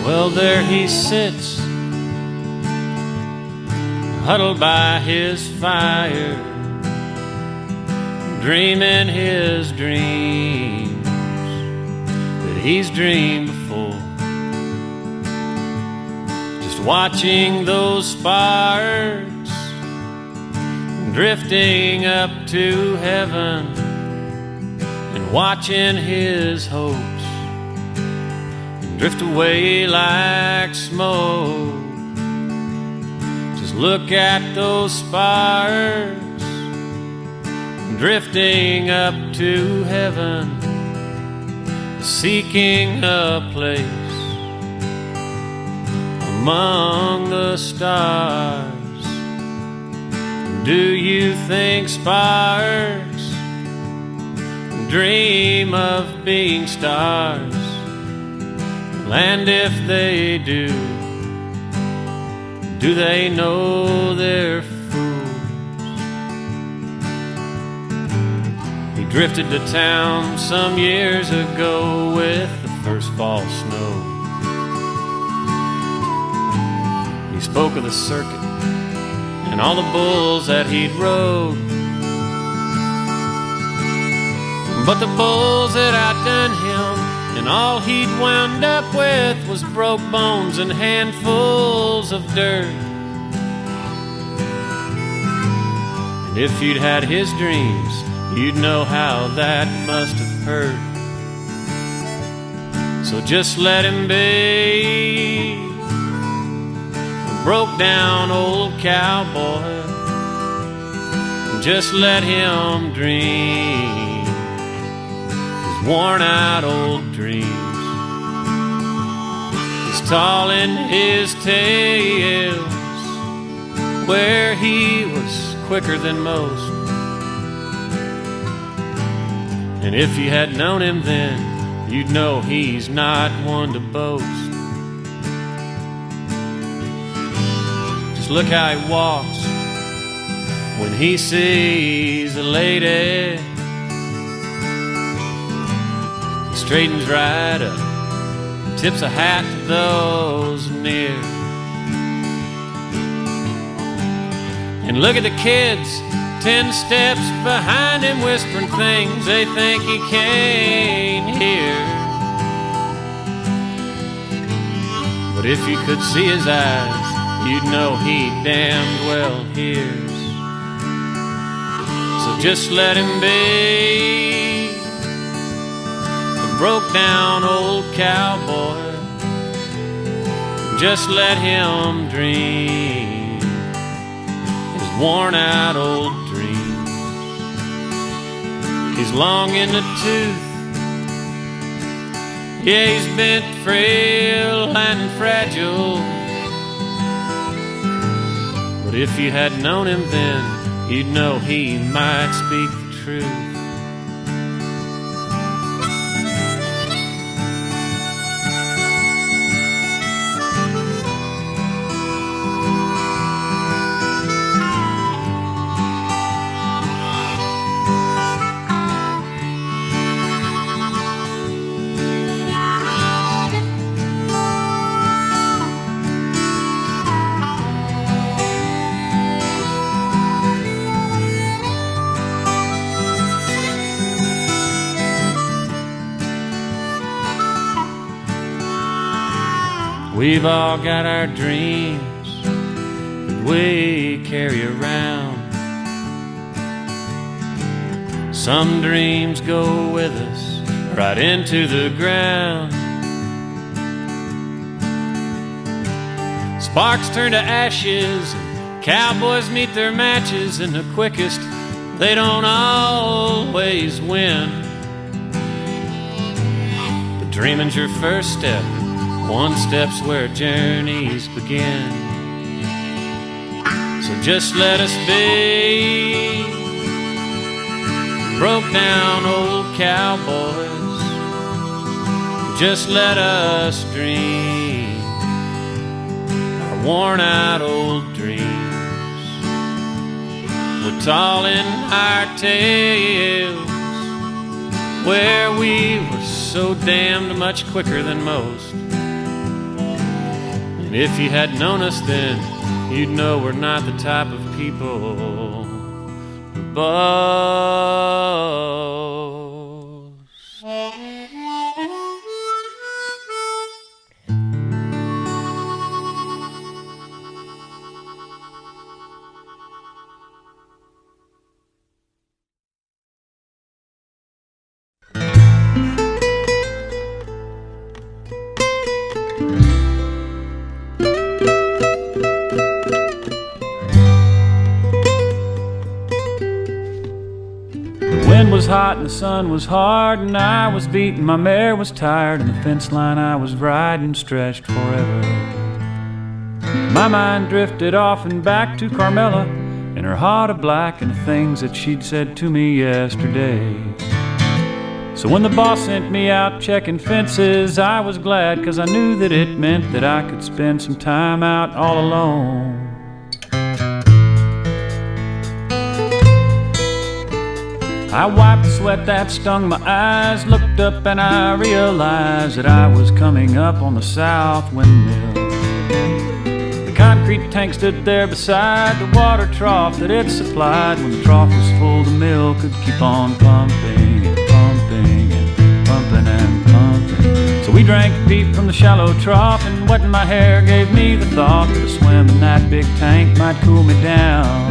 Well, there he sits, huddled by his fire, dreaming his dreams that he's dreamed before. Just watching those sparks drifting up to heaven, and watching his hopes drift away like smoke. Just look at those sparks drifting up to heaven, seeking a place among the stars. Do you think sparks dream of being stars? And if they do they know they're fools? He drifted to town some years ago with the first fall snow. He spoke of the circuit and all the bulls that he'd rode, but the bulls that outdone him, and all he'd wound up with was broke bones and handfuls of dirt. And if you'd had his dreams, you'd know how that must have hurt. So just let him be a broke down old cowboy. Just let him dream worn out old dreams. He's tall in his tales, where he was quicker than most. And if you had known him then, you'd know he's not one to boast. Just look how he walks when he sees a lady. Straightens right up, tips a hat to those near. And look at the kids 10 steps behind him, whispering things they think he can't hear. But if you could see his eyes, you'd know he damned well hears. So just let him be broke down old cowboy. Just let him dream his worn out old dreams. He's long in the tooth, yeah, he's bent, frail and fragile. But if you had known him then, you'd know he might speak the truth. We've all got our dreams that we carry around. Some dreams go with us right into the ground. Sparks turn to ashes, and cowboys meet their matches, and the quickest, they don't always win. But dreaming's your first step. One step's where journeys begin. So just let us be broke down old cowboys. Just let us dream our worn out old dreams. We're tall in our tales, where we were so damned much quicker than most. And if you had known us then, you'd know we're not the type of people who boast. The wind was hot and the sun was hard, and I was beaten, my mare was tired, and the fence line I was riding stretched forever. My mind drifted off and back to Carmela and her heart of black and the things that she'd said to me yesterday. So when the boss sent me out checking fences, I was glad, 'cause I knew that it meant that I could spend some time out all alone. I wiped the sweat that stung my eyes, looked up and I realized that I was coming up on the south windmill. The concrete tank stood there beside the water trough that it supplied. When the trough was full, the mill could keep on pumping and pumping and pumping and pumping. So we drank deep from the shallow trough, and wetting my hair gave me the thought that a swim in that big tank might cool me down.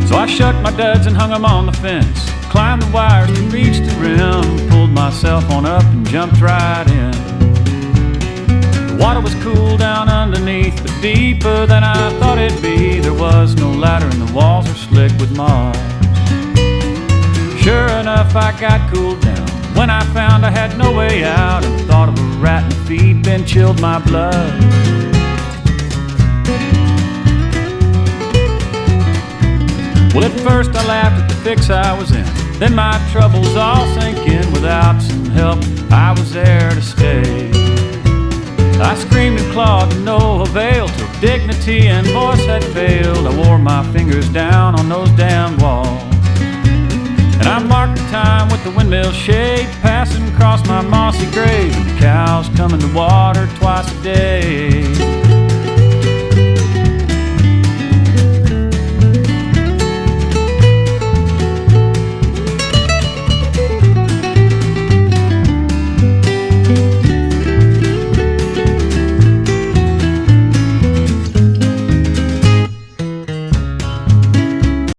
So I shucked my duds and hung them on the fence, climbed the wires to reach the rim, pulled myself on up and jumped right in. The water was cool down underneath, but deeper than I thought it'd be. There was no ladder and the walls were slick with moss. Sure enough, I got cooled down when I found I had no way out, and the thought of a rat in the feed bin chilled my blood. Well, at first I laughed at the fix I was in, then my troubles all sank in. Without some help, I was there to stay. I screamed and clawed to no avail, till dignity and voice had failed. I wore my fingers down on those damn walls, and I marked the time with the windmill shade passing across my mossy grave, and the cows coming to water twice a day.